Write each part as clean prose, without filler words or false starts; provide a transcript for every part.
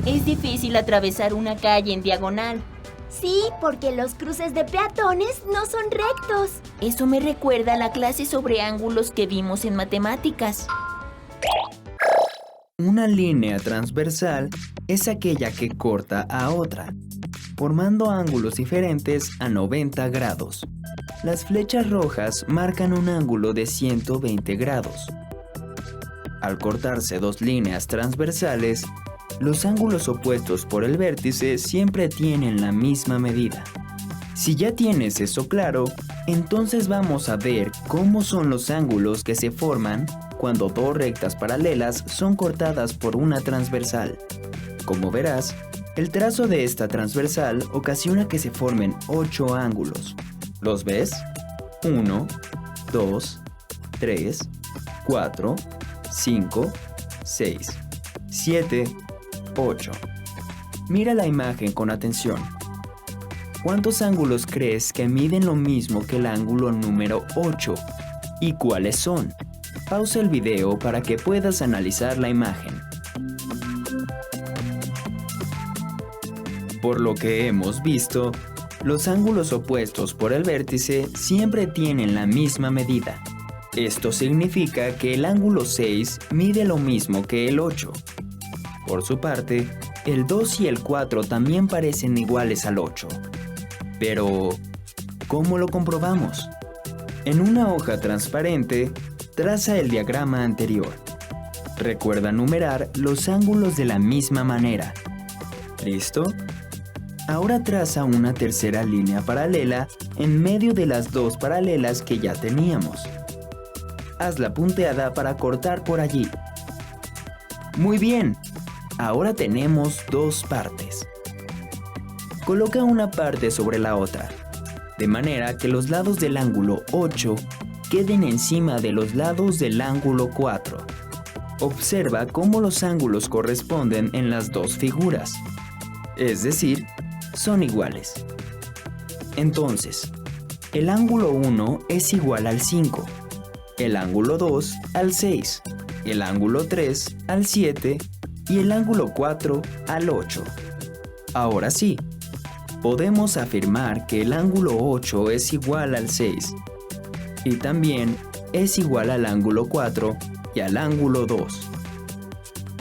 Es difícil atravesar una calle en diagonal. Sí, porque los cruces de peatones no son rectos. Eso me recuerda a la clase sobre ángulos que vimos en matemáticas. Una línea transversal es aquella que corta a otra, formando ángulos diferentes a 90 grados. Las flechas rojas marcan un ángulo de 120 grados. Al cortarse dos líneas transversales, los ángulos opuestos por el vértice siempre tienen la misma medida. Si ya tienes eso claro, entonces vamos a ver cómo son los ángulos que se forman cuando dos rectas paralelas son cortadas por una transversal. Como verás, el trazo de esta transversal ocasiona que se formen 8 ángulos. ¿Los ves? 1, 2, 3, 4, 5, 6, 7, 8. Mira la imagen con atención. ¿Cuántos ángulos crees que miden lo mismo que el ángulo número 8? ¿Y cuáles son? Pausa el video para que puedas analizar la imagen. Por lo que hemos visto, los ángulos opuestos por el vértice siempre tienen la misma medida. Esto significa que el ángulo 6 mide lo mismo que el 8. Por su parte, el 2 y el 4 también parecen iguales al 8. Pero, ¿cómo lo comprobamos? En una hoja transparente, traza el diagrama anterior. Recuerda numerar los ángulos de la misma manera. ¿Listo? Ahora traza una tercera línea paralela en medio de las dos paralelas que ya teníamos. Hazla punteada para cortar por allí. Muy bien, ahora tenemos dos partes. Coloca una parte sobre la otra, de manera que los lados del ángulo 8 queden encima de los lados del ángulo 4. Observa cómo los ángulos corresponden en las dos figuras, es decir, son iguales. Entonces, el ángulo 1 es igual al 5, el ángulo 2 al 6, el ángulo 3 al 7 y el ángulo 4 al 8. Ahora sí, podemos afirmar que el ángulo 8 es igual al 6 y también es igual al ángulo 4 y al ángulo 2.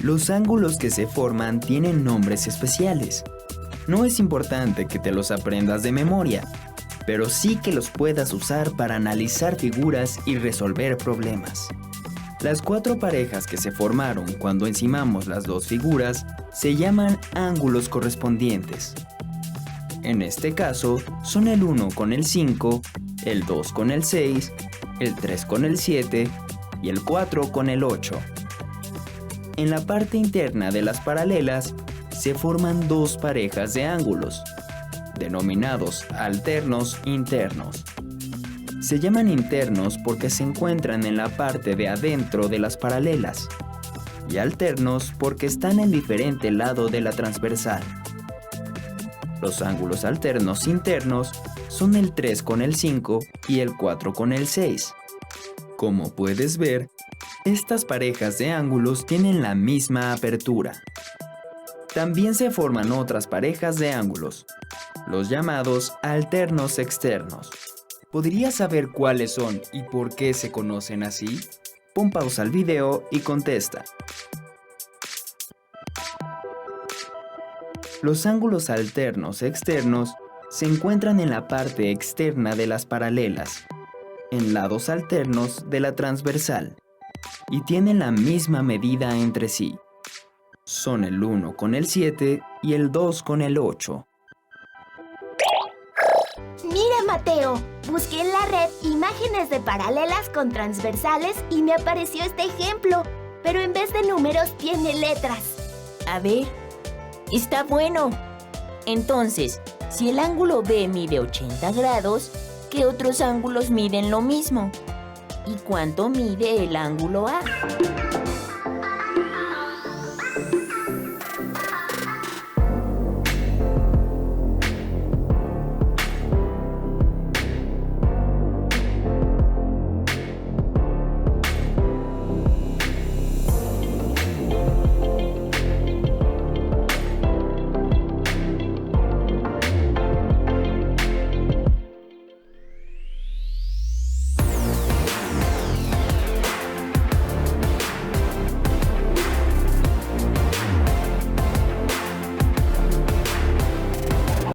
Los ángulos que se forman tienen nombres especiales. No es importante que te los aprendas de memoria, pero sí que los puedas usar para analizar figuras y resolver problemas. Las cuatro parejas que se formaron cuando encimamos las dos figuras se llaman ángulos correspondientes. En este caso, son el 1 con el 5, el 2 con el 6, el 3 con el 7 y el 4 con el 8. En la parte interna de las paralelas se forman dos parejas de ángulos, denominados alternos internos. Se llaman internos porque se encuentran en la parte de adentro de las paralelas, y alternos porque están en diferente lado de la transversal. Los ángulos alternos internos son el 3 con el 5 y el 4 con el 6. Como puedes ver, estas parejas de ángulos tienen la misma apertura. También se forman otras parejas de ángulos, los llamados alternos externos. ¿Podrías saber cuáles son y por qué se conocen así? Pon pausa al video y contesta. Los ángulos alternos externos se encuentran en la parte externa de las paralelas, en lados alternos de la transversal, y tienen la misma medida entre sí. Son el 1 con el 7 y el 2 con el 8. Mira, Mateo, busqué en la red imágenes de paralelas con transversales y me apareció este ejemplo, pero en vez de números tiene letras. A ver, está bueno. Entonces, si el ángulo B mide 80 grados, ¿qué otros ángulos miden lo mismo? ¿Y cuánto mide el ángulo A?